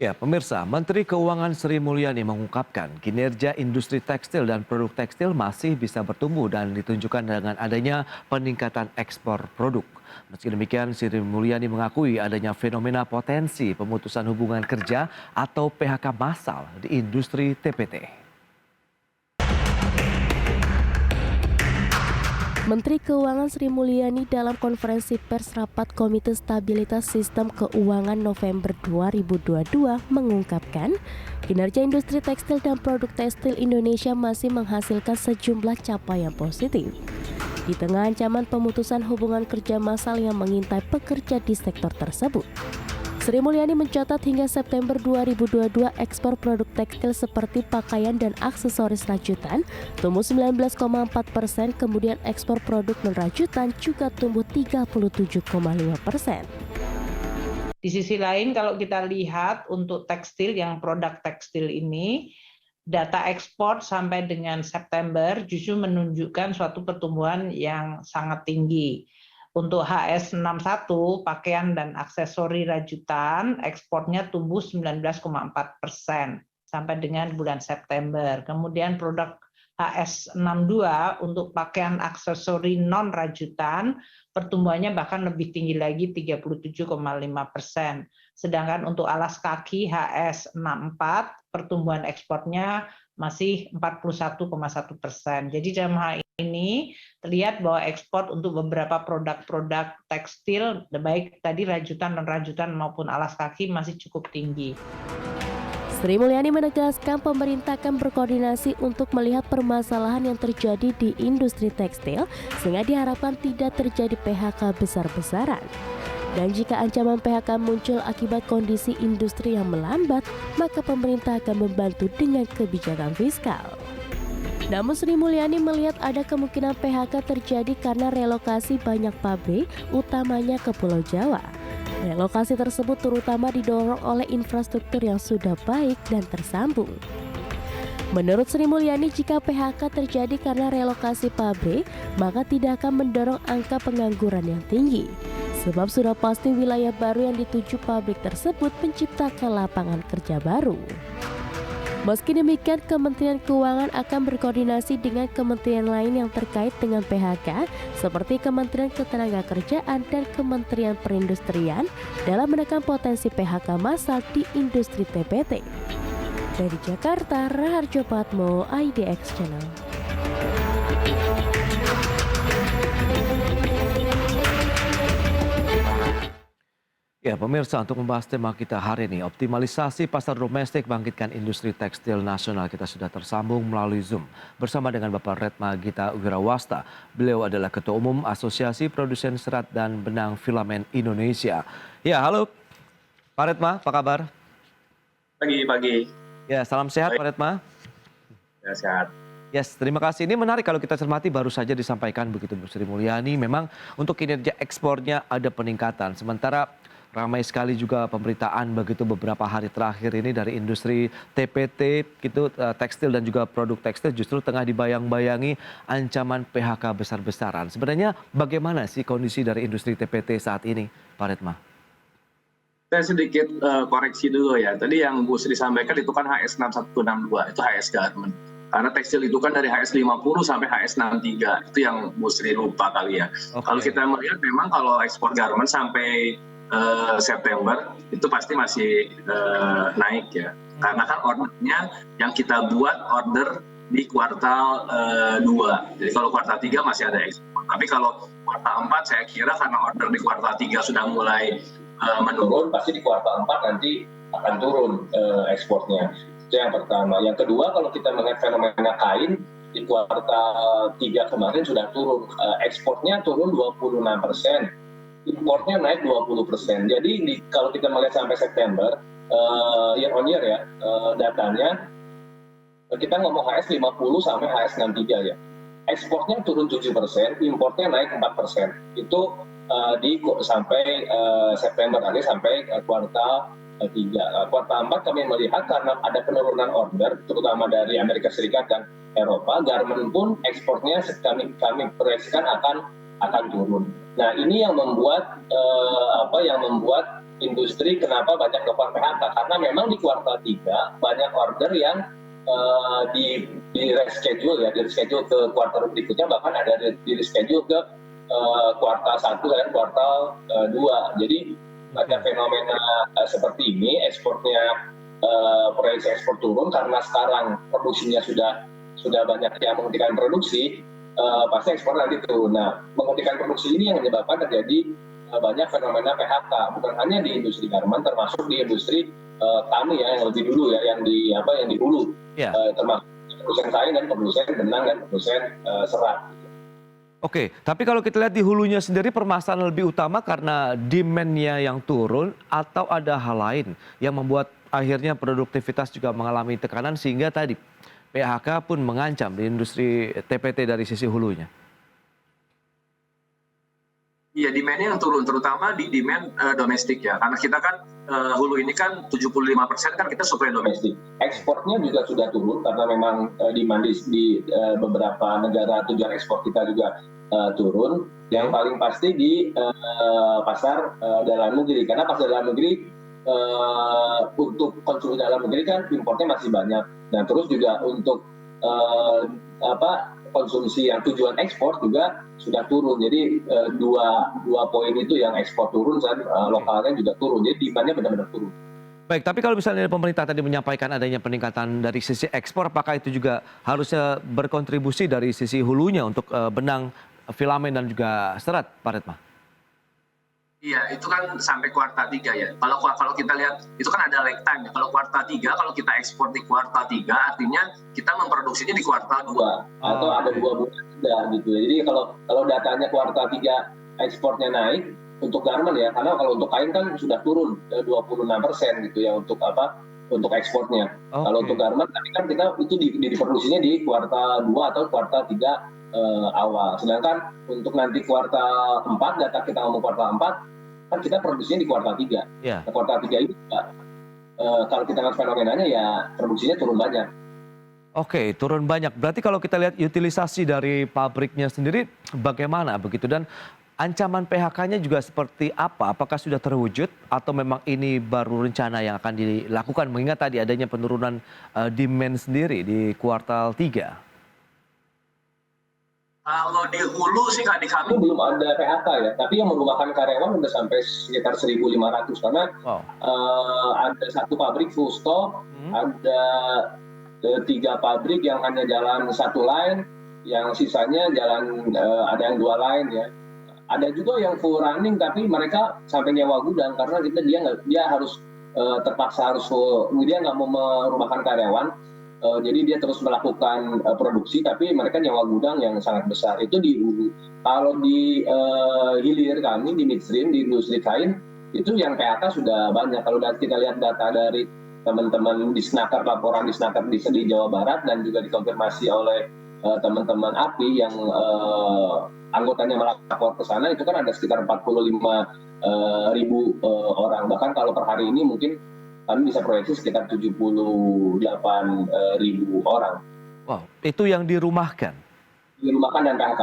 Ya, pemirsa, Menteri Keuangan Sri Mulyani mengungkapkan kinerja industri tekstil dan produk tekstil masih bisa bertumbuh dan ditunjukkan dengan adanya peningkatan ekspor produk. Meski demikian, Sri Mulyani mengakui adanya fenomena potensi pemutusan hubungan kerja atau PHK massal di industri TPT. Menteri Keuangan Sri Mulyani dalam konferensi pers rapat Komite Stabilitas Sistem Keuangan November 2022 mengungkapkan kinerja industri tekstil dan produk tekstil Indonesia masih menghasilkan sejumlah capaian positif. Di tengah ancaman pemutusan hubungan kerja massal yang mengintai pekerja di sektor tersebut. Sri Mulyani mencatat hingga September 2022 ekspor produk tekstil seperti pakaian dan aksesoris rajutan tumbuh 19,4%, kemudian ekspor produk non-rajutan juga tumbuh 37,5%. Di sisi lain kalau kita lihat untuk tekstil yang produk tekstil ini, data ekspor sampai dengan September justru menunjukkan suatu pertumbuhan yang sangat tinggi. Untuk HS61, pakaian dan aksesori rajutan, ekspornya tumbuh 19,4% sampai dengan bulan September. Kemudian produk HS62 untuk pakaian aksesori non rajutan, pertumbuhannya bahkan lebih tinggi lagi 37,5%. Sedangkan untuk alas kaki HS64, pertumbuhan ekspornya masih 41,1%. Jadi dalam hal ini terlihat bahwa ekspor untuk beberapa produk-produk tekstil, baik tadi rajutan, non-rajutan maupun alas kaki masih cukup tinggi. Sri Mulyani menegaskan pemerintah akan berkoordinasi untuk melihat permasalahan yang terjadi di industri tekstil sehingga diharapkan tidak terjadi PHK besar-besaran. Dan jika ancaman PHK muncul akibat kondisi industri yang melambat, maka pemerintah akan membantu dengan kebijakan fiskal. Namun Sri Mulyani melihat ada kemungkinan PHK terjadi karena relokasi banyak pabrik, utamanya ke Pulau Jawa. Relokasi tersebut terutama didorong oleh infrastruktur yang sudah baik dan tersambung. Menurut Sri Mulyani, jika PHK terjadi karena relokasi pabrik, maka tidak akan mendorong angka pengangguran yang tinggi. Sebab sudah pasti wilayah baru yang dituju pabrik tersebut menciptakan lapangan kerja baru. Meski demikian, Kementerian Keuangan akan berkoordinasi dengan kementerian lain yang terkait dengan PHK, seperti Kementerian Ketenagakerjaan dan Kementerian Perindustrian dalam menekan potensi PHK massal di industri TPT. Dari Jakarta, Raharjo Patmo, IDX Channel. Ya, pemirsa, untuk membahas tema kita hari ini, optimalisasi pasar domestik bangkitkan industri tekstil nasional. Kita sudah tersambung melalui Zoom bersama dengan Bapak Redma Gita Wirawasta. Beliau adalah Ketua Umum Asosiasi Produsen Serat dan Benang Filamen Indonesia. Ya, halo Pak Redma, apa kabar? Pagi. Ya, salam sehat Pak Redma. Ya, sehat. Yes, terima kasih. Ini menarik kalau kita cermati, baru saja disampaikan begitu Bu Sri Mulyani, memang untuk kinerja ekspornya ada peningkatan. Sementara ramai sekali juga pemberitaan begitu beberapa hari terakhir ini dari industri TPT gitu, tekstil dan juga produk tekstil justru tengah dibayang-bayangi ancaman PHK besar-besaran. Sebenarnya bagaimana sih kondisi dari industri TPT saat ini, Pak Redma? Saya sedikit koreksi dulu ya. Tadi yang Bu Sri sampaikan itu kan HS6162, itu HS Garment. Karena tekstil itu kan dari HS50 sampai HS63, itu yang Bu Sri lupa kali ya. Okay. Kalau kita melihat memang kalau ekspor garment sampai September itu pasti masih naik ya, karena kan ordernya yang kita buat order di kuartal 2, jadi kalau kuartal 3 masih ada ekspor. Tapi kalau kuartal 4 saya kira karena order di kuartal 3 sudah mulai menurun, pasti di kuartal 4 nanti akan turun ekspornya. Itu yang pertama. Yang kedua, kalau kita melihat fenomena kain di kuartal 3 kemarin sudah turun, ekspornya turun 26%. Importnya naik 20%. Jadi kalau kita melihat sampai September, year on year ya, datanya, kita ngomong HS50 sampai HS63 ya. Ekspornya turun 7%, importnya naik 4%. Itu sampai September nanti sampai kuartal 3. Kuartal 4 kami melihat karena ada penurunan order, terutama dari Amerika Serikat dan Eropa, garment pun ekspornya kami proyeksikan akan turun. Nah, ini yang membuat industri kenapa banyak melakukan PHK, karena memang di kuartal 3 banyak order yang di reschedule ya, di reschedule ke kuartal berikutnya, bahkan ada di reschedule ke kuartal 1 dan kuartal 2. Jadi ada fenomena seperti ini, ekspornya proyeksi ekspor turun karena sekarang produksinya sudah banyak yang menghentikan produksi, pasti ekspor nanti turun. Nah, menghentikan produksi ini yang menyebabkan terjadi banyak fenomena PHK, bukan hanya di industri garmen, termasuk di industri tani ya, yang lebih dulu ya, yang di hulu, termasuk produsen kain dan produsen benang dan produsen serat. Oke, tapi kalau kita lihat di hulunya sendiri permasalahan lebih utama karena demand-nya yang turun atau ada hal lain yang membuat akhirnya produktivitas juga mengalami tekanan sehingga tadi PHK pun mengancam di industri TPT dari sisi hulunya. Iya, demand-nya yang turun, terutama di demand domestik ya. Karena kita kan hulu ini kan 75% kan kita suplai domestik. Ekspornya juga sudah turun karena memang demand di beberapa negara tujuan ekspor kita juga turun. Yang paling pasti di pasar dalam negeri, karena pasar dalam negeri untuk konsumsi dalam negeri kan impornya masih banyak. Nah, terus juga untuk konsumsi yang tujuan ekspor juga sudah turun. Jadi dua poin itu yang ekspor turun dan lokalnya juga turun. Jadi demand-nya benar-benar turun. Baik, tapi kalau misalnya pemerintah tadi menyampaikan adanya peningkatan dari sisi ekspor, apakah itu juga harusnya berkontribusi dari sisi hulunya untuk benang, filamen dan juga serat, Pak Redma? Iya, itu kan sampai kuartal 3 ya. Kalau kita lihat, itu kan ada lag time ya. Kalau kuartal 3, kalau kita ekspor di kuartal 3, artinya kita memproduksinya di kuartal 2. Atau ada 2 bulan sudah gitu ya. Jadi kalau datanya kuartal 3 ekspornya naik, untuk garmen ya, karena kalau untuk kain kan sudah turun 26% gitu ya untuk ekspornya. Okay. Kalau untuk garmen, tapi kan kita itu diproduksinya di kuartal 2 atau kuartal 3 awal. Sedangkan untuk nanti kuartal 4, data kita ngomong kuartal 4, kan kita produksinya di kuartal 3. Yeah. Nah, kuartal 3 ini kalau kita lihat fenomenanya ya produksinya turun banyak. Oke, turun banyak. Berarti kalau kita lihat utilisasi dari pabriknya sendiri bagaimana begitu, dan ancaman PHK-nya juga seperti apa? Apakah sudah terwujud atau memang ini baru rencana yang akan dilakukan mengingat tadi adanya penurunan demand sendiri di kuartal 3? Kalau di hulu sih di kami belum ada PHK ya, tapi yang merumahkan karyawan udah sampai sekitar 1.500 karena ada 1 pabrik full stop, ada 3 pabrik yang hanya jalan 1 line, yang sisanya jalan ada yang 2 line ya. Ada juga yang full running tapi mereka sampai nyewa gudang karena dia harus terpaksa harus full, dia nggak mau merumahkan karyawan. Jadi dia terus melakukan produksi tapi mereka nyewa gudang yang sangat besar. Itu di hulu. Kalau di hilir kami di midstream, di industri kain, itu yang PHK sudah banyak. Kalau kita lihat data dari teman-teman di Snaker, laporan di Snaker di Jawa Barat dan juga dikonfirmasi oleh teman-teman API yang anggotanya melapor ke sana, itu kan ada sekitar 45.000 orang. Bahkan kalau per hari ini mungkin kami bisa proyeksi sekitar 78.000 orang. Wow, itu yang dirumahkan? Dirumahkan dan PHK.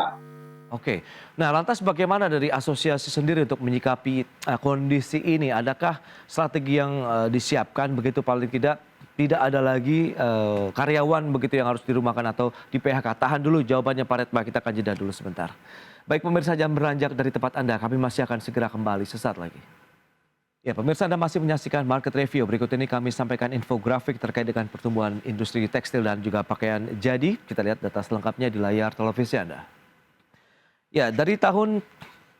Oke, nah lantas bagaimana dari asosiasi sendiri untuk menyikapi kondisi ini? Adakah strategi yang disiapkan begitu paling tidak ada lagi karyawan begitu yang harus dirumahkan atau di PHK? Tahan dulu jawabannya Pak Redma, kita akan jeda dulu sebentar. Baik pemirsa, jangan beranjak dari tempat Anda, kami masih akan segera kembali sesaat lagi. Ya, pemirsa, Anda masih menyaksikan Market Review. Berikut ini kami sampaikan infografik terkait dengan pertumbuhan industri tekstil dan juga pakaian jadi. Kita lihat data selengkapnya di layar televisi Anda. Ya, dari tahun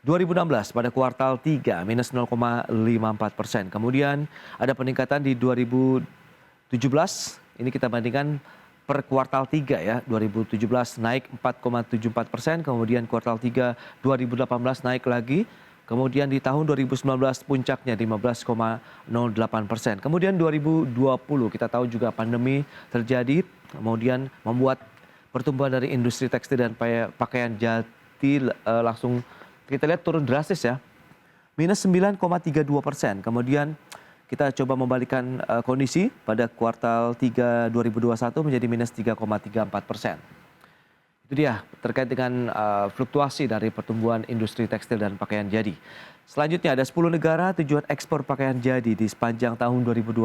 2016 pada kuartal 3 minus 0,54%. Kemudian ada peningkatan di 2017, ini kita bandingkan per kuartal 3 ya. 2017 naik 4,74%, kemudian kuartal 3 2018 naik lagi. Kemudian di tahun 2019 puncaknya 15,08%. Kemudian 2020 kita tahu juga pandemi terjadi, kemudian membuat pertumbuhan dari industri tekstil dan pakaian jadi langsung kita lihat turun drastis ya, minus 9,32%. Kemudian kita coba membalikan kondisi pada kuartal 3 2021 menjadi minus 3,34%. Itu dia terkait dengan fluktuasi dari pertumbuhan industri tekstil dan pakaian jadi. Selanjutnya ada 10 negara tujuan ekspor pakaian jadi di sepanjang tahun 2021.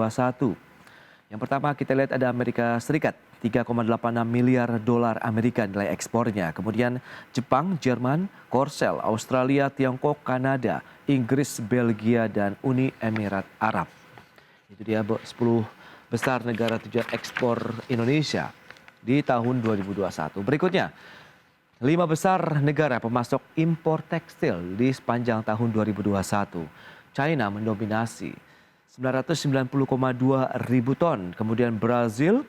Yang pertama kita lihat ada Amerika Serikat, 3,86 miliar dolar Amerika nilai ekspornya. Kemudian Jepang, Jerman, Korsel, Australia, Tiongkok, Kanada, Inggris, Belgia, dan Uni Emirat Arab. Itu dia 10 besar negara tujuan ekspor Indonesia di tahun 2021. Berikutnya, 5 besar negara pemasok impor tekstil di sepanjang tahun 2021. China mendominasi 990,2 ribu ton. Kemudian Brazil,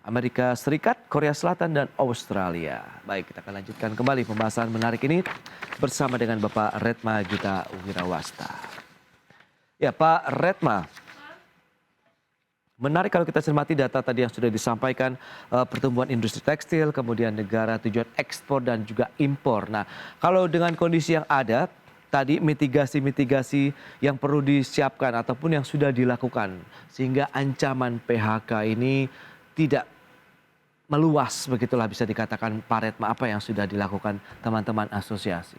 Amerika Serikat, Korea Selatan, dan Australia. Baik, kita akan lanjutkan kembali pembahasan menarik ini bersama dengan Bapak Redma Gita Wirawasta. Ya, Pak Redma. Menarik kalau kita cermati data tadi yang sudah disampaikan, pertumbuhan industri tekstil, kemudian negara tujuan ekspor dan juga impor. Nah, kalau dengan kondisi yang ada, tadi mitigasi-mitigasi yang perlu disiapkan ataupun yang sudah dilakukan, sehingga ancaman PHK ini tidak meluas, begitulah bisa dikatakan Pak Redma, apa yang sudah dilakukan teman-teman asosiasi?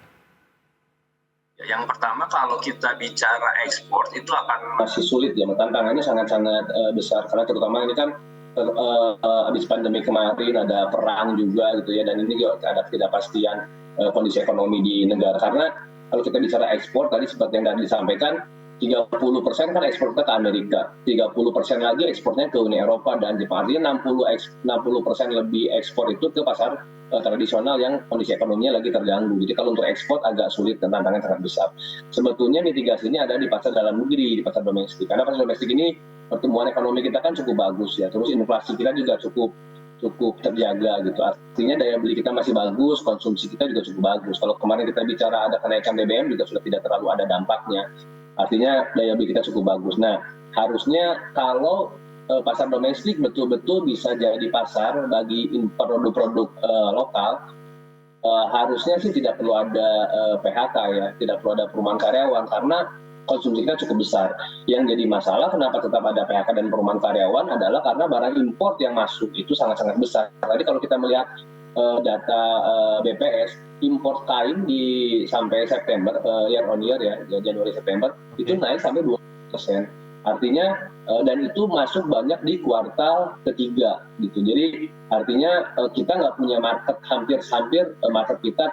Yang pertama kalau kita bicara ekspor itu akan masih sulit ya, tantangannya sangat-sangat besar karena terutama ini kan habis pandemi kemarin ada perang juga gitu ya, dan ini juga ada ketidakpastian kondisi ekonomi di negara. Karena kalau kita bicara ekspor tadi seperti yang tadi disampaikan, 30% kan ekspor kita ke Amerika, 30% lagi ekspornya ke Uni Eropa dan Jepang. Artinya 60% lebih ekspor itu ke pasar tradisional yang kondisi ekonominya lagi terganggu. Jadi kalau untuk ekspor agak sulit dan tantangan sangat besar. Sebetulnya mitigasinya ada di pasar dalam negeri, di pasar domestik. Karena pasar domestik ini pertumbuhan ekonomi kita kan cukup bagus ya. Terus inflasi kita juga cukup terjaga gitu. Artinya daya beli kita masih bagus, konsumsi kita juga cukup bagus. Kalau kemarin kita bicara ada kenaikan BBM juga sudah tidak terlalu ada dampaknya. Artinya daya beli kita cukup bagus. Nah, harusnya kalau pasar domestik betul-betul bisa jadi pasar bagi produk-produk lokal, harusnya sih tidak perlu ada PHK ya, tidak perlu ada perumahan karyawan karena konsumsi kita cukup besar. Yang jadi masalah kenapa tetap ada PHK dan perumahan karyawan adalah karena barang impor yang masuk itu sangat-sangat besar. Tadi kalau kita melihat data BPS, impor kain sampai September, year on year ya, Januari September, itu naik sampai 20%. Artinya, dan itu masuk banyak di kuartal ketiga gitu. Jadi artinya kita nggak punya market, hampir market kita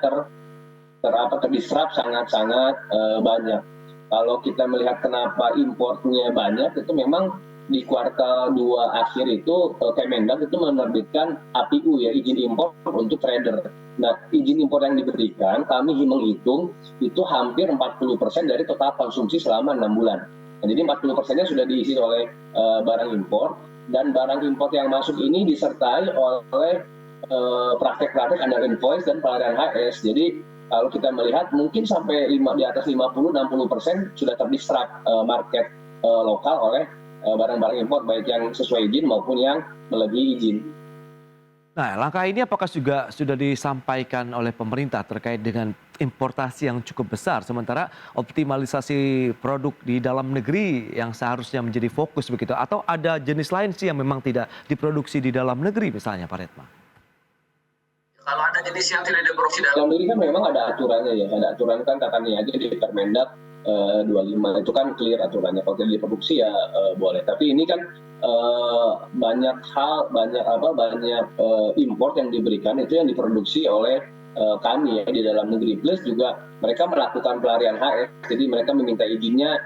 terdisrupt sangat-sangat banyak. Kalau kita melihat kenapa importnya banyak, itu memang di kuartal 2 akhir itu Kemendak itu menerbitkan APU ya, izin impor untuk trader. Nah, izin impor yang diberikan kami menghitung itu hampir 40% dari total konsumsi selama 6 bulan. Nah, jadi 40%-nya sudah diisi oleh barang impor, dan barang impor yang masuk ini disertai oleh praktek-praktek under invoice dan pelarian HS. Jadi kalau kita melihat mungkin sampai di atas 50-60% sudah terdisrupt market lokal oleh barang-barang impor, baik yang sesuai izin maupun yang melebihi izin. Nah, langkah ini apakah juga sudah disampaikan oleh pemerintah terkait dengan importasi yang cukup besar, sementara optimalisasi produk di dalam negeri yang seharusnya menjadi fokus begitu? Atau ada jenis lain sih yang memang tidak diproduksi di dalam negeri misalnya, Pak Redma? Kalau ada jenis yang tidak diproduksi dalam negeri kan memang ada aturannya ya, ada aturan kan kata niaga di Permendak 25 itu kan clear aturannya, kalau tidak diproduksi ya boleh. Tapi ini kan banyak import yang diberikan itu yang diproduksi oleh kami ya di dalam negeri, plus juga mereka melakukan pelarian HS, jadi mereka meminta izinnya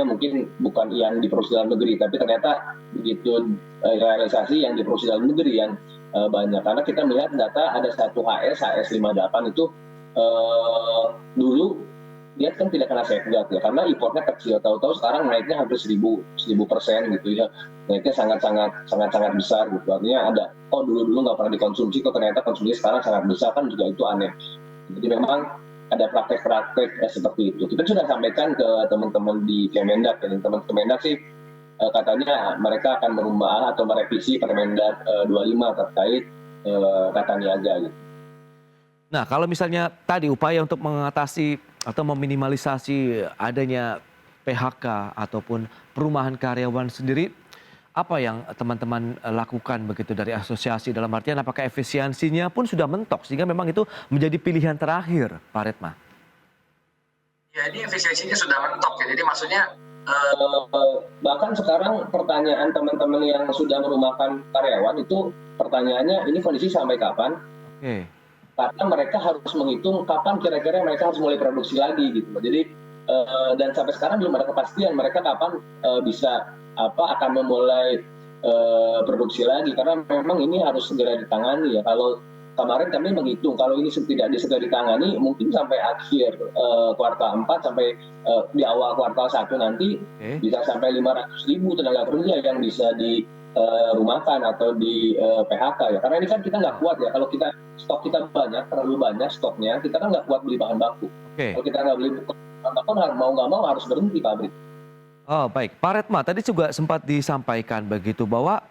mungkin bukan yang diproduksi dalam negeri, tapi ternyata begitu realisasi yang diproduksi dalam negeri yang banyak. Karena kita melihat data ada satu HS58 itu dulu dia kan tidak kena safeguard ya, karena importnya kecil, tahu-tahu sekarang naiknya hampir 1000% gitu ya, naiknya sangat besar gitu. Artinya ada, dulu nggak pernah dikonsumsi, kok ternyata konsumsi sekarang sangat besar, kan juga itu aneh. Jadi memang ada praktek-praktek seperti itu. Kita sudah sampaikan ke teman-teman di Kemendak, dan teman Kemendak sih katanya mereka akan merubah atau merevisi Permendak 25 terkait tata niaga gitu. Nah, kalau misalnya tadi upaya untuk mengatasi atau meminimalisasi adanya PHK ataupun perumahan karyawan sendiri, apa yang teman-teman lakukan begitu dari asosiasi, dalam artian apakah efisiensinya pun sudah mentok sehingga memang itu menjadi pilihan terakhir, Pak Redma? Ya, ini efisiensinya sudah mentok ya. Jadi maksudnya bahkan sekarang pertanyaan teman-teman yang sudah merumahkan karyawan itu pertanyaannya ini kondisi sampai kapan? Oke. Karena mereka harus menghitung kapan kira-kira mereka harus mulai produksi lagi gitu. Jadi dan sampai sekarang belum ada kepastian mereka kapan bisa akan memulai produksi lagi karena memang ini harus segera ditangani ya. Kalau kemarin kami menghitung kalau ini tidak segera ditangani mungkin sampai akhir kuartal 4 sampai di awal kuartal 1 nanti bisa sampai 500.000 tenaga kerja yang bisa dirumahkan atau di PHK ya. Karena ini kan kita nggak kuat ya, kalau kita stok kita terlalu banyak stoknya, kita kan nggak kuat beli bahan baku. Kalau kita nggak beli bahan baku mau nggak mau harus berhenti pabrik. Oh baik, Pak Redma tadi juga sempat disampaikan begitu bahwa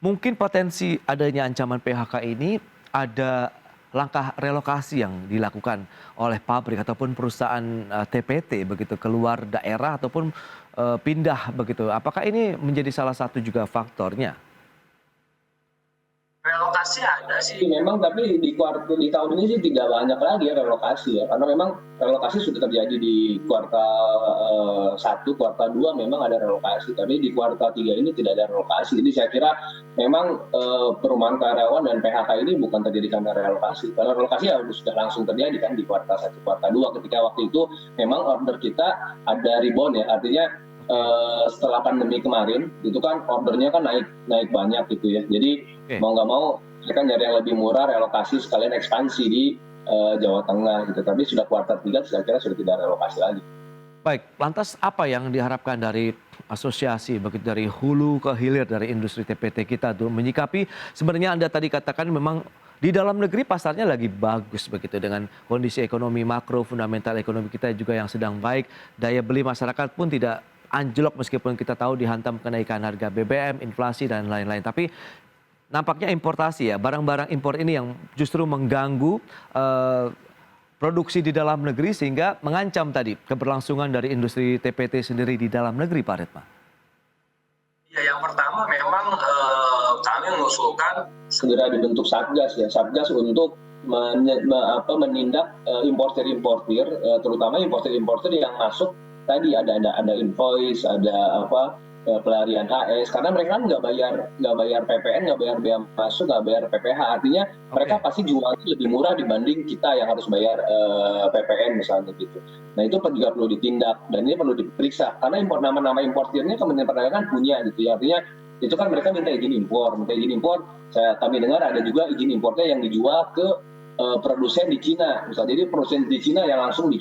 mungkin potensi adanya ancaman PHK ini ada langkah relokasi yang dilakukan oleh pabrik ataupun perusahaan TPT begitu keluar daerah ataupun pindah begitu. Apakah ini menjadi salah satu juga faktornya? relokasi ada sih. Memang tapi di tahun ini sih tidak banyak lagi ya relokasi ya, karena memang relokasi sudah terjadi di kuartal 1, kuartal 2 memang ada relokasi, tapi di kuartal 3 ini tidak ada relokasi. Jadi saya kira memang perumahan karyawan dan PHK ini bukan terjadi karena relokasi. Karena relokasi ya sudah langsung terjadi kan di kuartal 1, kuartal 2 ketika waktu itu memang order kita ada rebound ya, artinya setelah pandemi kemarin itu kan ordernya kan naik banyak gitu ya. Jadi mau nggak mau mereka nyari yang lebih murah, relokasi sekalian ekspansi di Jawa Tengah gitu. Tapi sudah kuartal 3 saya kira sudah tidak relokasi lagi. Baik, lantas apa yang diharapkan dari asosiasi begitu dari hulu ke hilir dari industri TPT kita tuh menyikapi sebenarnya Anda tadi katakan memang di dalam negeri pasarnya lagi bagus begitu dengan kondisi ekonomi makro, fundamental ekonomi kita juga yang sedang baik, daya beli masyarakat pun tidak anjlok meskipun kita tahu dihantam kenaikan harga BBM, inflasi dan lain-lain. Tapi nampaknya importasi ya, barang-barang impor ini yang justru mengganggu produksi di dalam negeri sehingga mengancam tadi keberlangsungan dari industri TPT sendiri di dalam negeri, Pak Redma. Ya, yang pertama memang kami mengusulkan segera dibentuk satgas ya, satgas untuk menindak importer-importer, terutama importer-importer yang masuk tadi ada invoice, ada pelarian HS, karena mereka kan nggak bayar PPN, nggak bayar bea masuk, nggak bayar PPH, artinya mereka pasti jualnya lebih murah dibanding kita yang harus bayar PPN misalnya gitu. Nah itu juga perlu ditindak dan ini perlu diperiksa karena nama-nama importirnya Kementerian Perdagangan punya gitu ya, artinya itu kan mereka minta izin impor, kami dengar ada juga izin impornya yang dijual ke produsen di Cina, misalnya jadi produsen di Cina yang langsung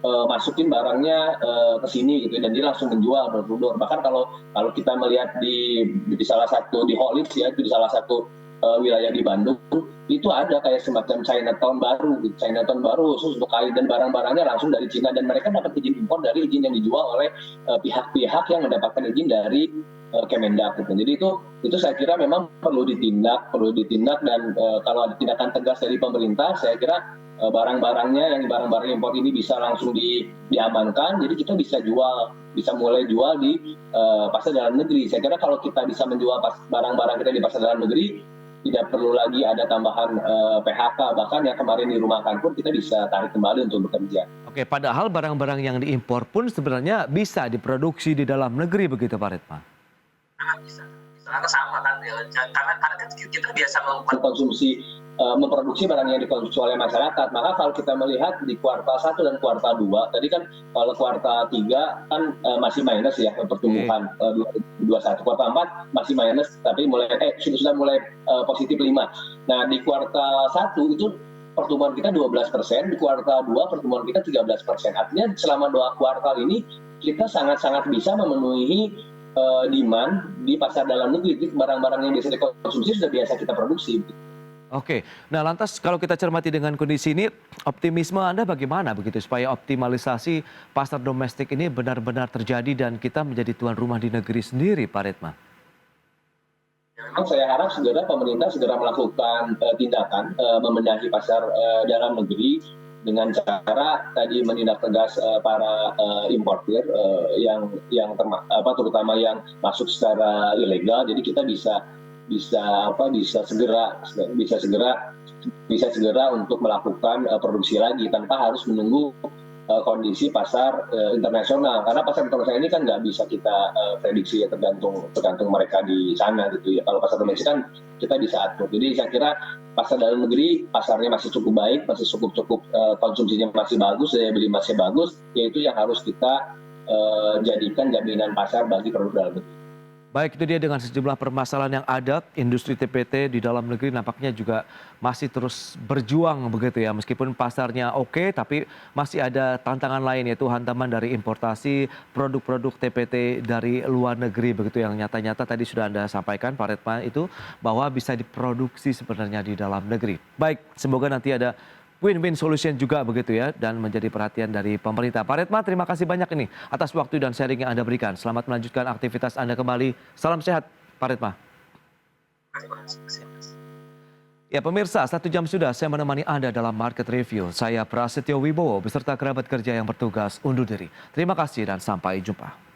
masukin barangnya ke sini gitu dan dia langsung menjual door-to-door. Bahkan kalau kita melihat di salah satu di Hollywood ya, di salah satu wilayah di Bandung itu ada kayak semacam Chinatown baru khusus untuk kain dan barang-barangnya langsung dari Cina dan mereka dapat izin impor dari izin yang dijual oleh pihak-pihak yang mendapatkan izin dari Kemendak gitu. Jadi itu saya kira memang perlu ditindak dan kalau ada tindakan tegas dari pemerintah saya kira barang-barang impor ini bisa langsung diamankan, jadi kita bisa mulai jual di pasar dalam negeri. Saya kira kalau kita bisa menjual barang-barang kita di pasar dalam negeri, tidak perlu lagi ada tambahan PHK, bahkan yang kemarin dirumahkan pun kita bisa tarik kembali untuk bekerja. Oke, padahal barang-barang yang diimpor pun sebenarnya bisa diproduksi di dalam negeri begitu Pak Redma? Bisa. Karena sama kan, karena kita biasa memproduksi barang yang dikonsumsi oleh masyarakat. Maka kalau kita melihat di kuartal 1 dan kuartal 2, tadi kan kalau kuartal 3 kan masih minus ya pertumbuhan 2021. Kuartal 4 masih minus tapi sudah mulai positif 5. Nah, di kuartal 1 itu pertumbuhan kita 12%, di kuartal 2 pertumbuhan kita 13%. Artinya selama 2 kuartal ini kita sangat-sangat bisa memenuhi demand di pasar dalam negeri. Barang-barang yang biasa dikonsumsi sudah biasa kita produksi. Oke, nah lantas kalau kita cermati dengan kondisi ini, optimisme Anda bagaimana begitu supaya optimalisasi pasar domestik ini benar-benar terjadi dan kita menjadi tuan rumah di negeri sendiri, Pak Redma? Memang saya harap segera pemerintah segera melakukan tindakan membenahi pasar dalam negeri dengan cara tadi menindak tegas para importir terutama yang masuk secara ilegal. Jadi kita bisa segera untuk melakukan produksi lagi tanpa harus menunggu kondisi pasar internasional, karena pasar internasional ini kan nggak bisa kita prediksi ya, tergantung mereka di sana gitu ya. Kalau pasar domestik kan kita bisa atur. Jadi saya kira pasar dalam negeri pasarnya masih cukup baik, masih cukup konsumsinya masih bagus, daya beli masih bagus, yaitu yang harus kita jadikan jaminan pasar bagi produk dalam negeri. Baik, itu dia dengan sejumlah permasalahan yang ada, industri TPT di dalam negeri nampaknya juga masih terus berjuang begitu ya. Meskipun pasarnya oke, tapi masih ada tantangan lain yaitu hantaman dari importasi produk-produk TPT dari luar negeri begitu yang nyata-nyata tadi sudah Anda sampaikan Pak Redma itu bahwa bisa diproduksi sebenarnya di dalam negeri. Baik, semoga nanti ada win-win solution juga begitu ya dan menjadi perhatian dari pemerintah. Pak Redma, terima kasih banyak ini atas waktu dan sharing yang Anda berikan. Selamat melanjutkan aktivitas Anda kembali. Salam sehat, Pak Redma. Ya pemirsa, 1 jam sudah saya menemani Anda dalam Market Review. Saya Prasetyo Wibowo beserta kerabat kerja yang bertugas undur diri. Terima kasih dan sampai jumpa.